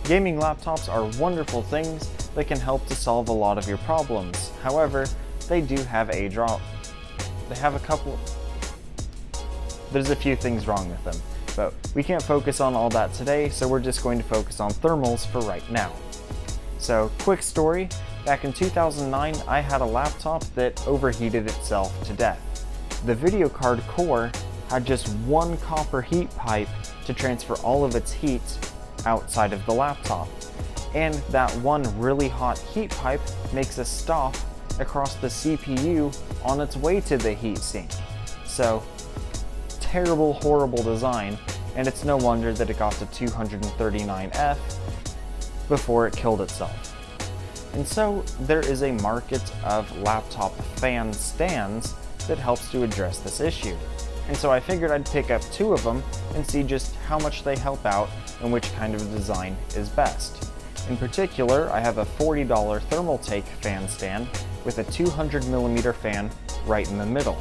Gaming laptops are wonderful things that can help to solve a lot of your problems. However, they do have a there's a few things wrong with them, but we can't focus on all that today, so we're just going to focus on thermals for right now. So, quick story, back in 2009, I had a laptop that overheated itself to death. The video card core had just one copper heat pipe to transfer all of its heat outside of the laptop. And that one really hot heat pipe makes a stop across the CPU on its way to the heatsink. So, terrible, horrible design, and it's no wonder that it got to 239F before it killed itself. And so, there is a market of laptop fan stands that helps to address this issue. And so I figured I'd pick up two of them and see just how much they help out and which kind of design is best. In particular, I have a $40 Thermaltake fan stand with a 200mm fan right in the middle.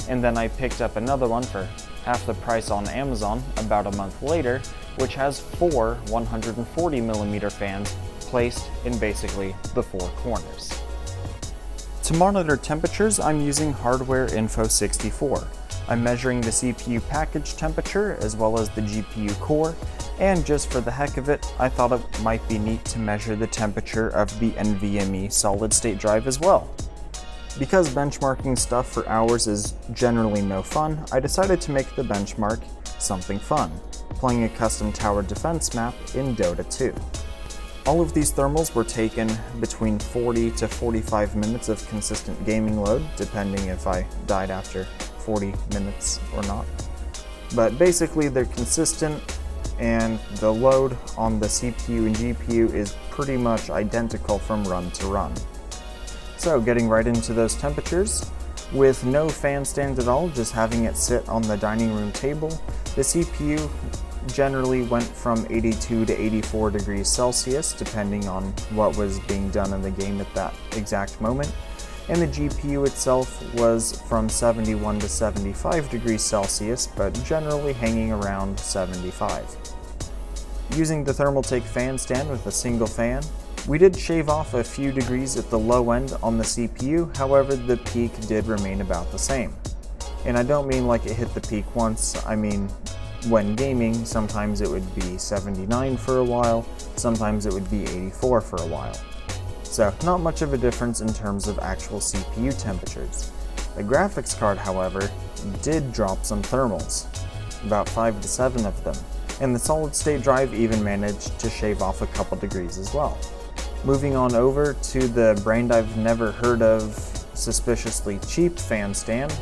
And then I picked up another one for half the price on Amazon about a month later, which has four 140mm fans placed in basically the four corners. To monitor temperatures, I'm using Hardware Info 64. I'm measuring the CPU package temperature as well as the GPU core, and just for the heck of it, I thought it might be neat to measure the temperature of the NVMe solid-state drive as well. Because benchmarking stuff for hours is generally no fun, I decided to make the benchmark something fun, playing a custom tower defense map in Dota 2. All of these thermals were taken between 40 to 45 minutes of consistent gaming load, depending if I died after 40 minutes or not. But basically they're consistent, and the load on the CPU and GPU is pretty much identical from run to run. So getting right into those temperatures, with no fan stand at all, just having it sit on the dining room table, the CPU generally went from 82 to 84 degrees Celsius, depending on what was being done in the game at that exact moment. And the GPU itself was from 71 to 75 degrees Celsius, but generally hanging around 75. Using the Thermaltake fan stand with a single fan, we did shave off a few degrees at the low end on the CPU, however the peak did remain about the same. And I don't mean like it hit the peak once, I mean when gaming, sometimes it would be 79 for a while, sometimes it would be 84 for a while. So not much of a difference in terms of actual CPU temperatures. The graphics card, however, did drop some thermals, about 5 to 7 of them, and the solid-state drive even managed to shave off a couple degrees as well. Moving on over to the brand I've never heard of, suspiciously cheap fan stand,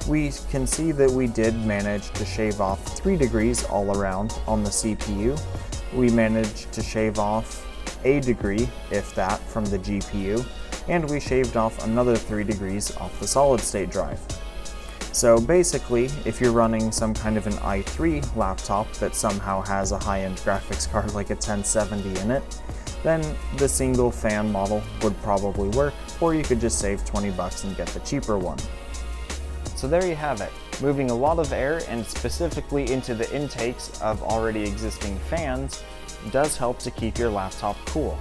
we can see that we did manage to shave off 3 degrees all around on the CPU. We managed to shave off a degree, if that, from the GPU, and we shaved off another 3 degrees off the solid-state drive. So basically, if you're running some kind of an i3 laptop that somehow has a high-end graphics card like a 1070 in it, then the single fan model would probably work, or you could just save 20 bucks and get the cheaper one. So there you have it, moving a lot of air and specifically into the intakes of already existing fans does help to keep your laptop cool.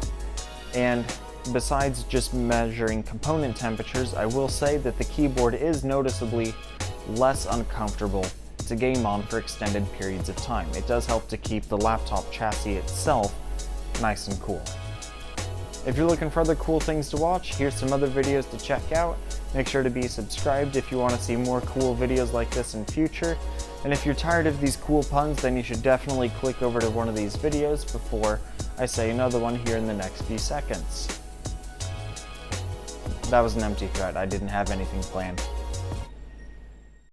And besides just measuring component temperatures, I will say that the keyboard is noticeably less uncomfortable to game on for extended periods of time. It does help to keep the laptop chassis itself nice and cool. If you're looking for other cool things to watch, here's some other videos to check out. Make sure to be subscribed if you want to see more cool videos like this in future. And if you're tired of these cool puns, then you should definitely click over to one of these videos before I say another one here in the next few seconds. That was an empty threat, I didn't have anything planned.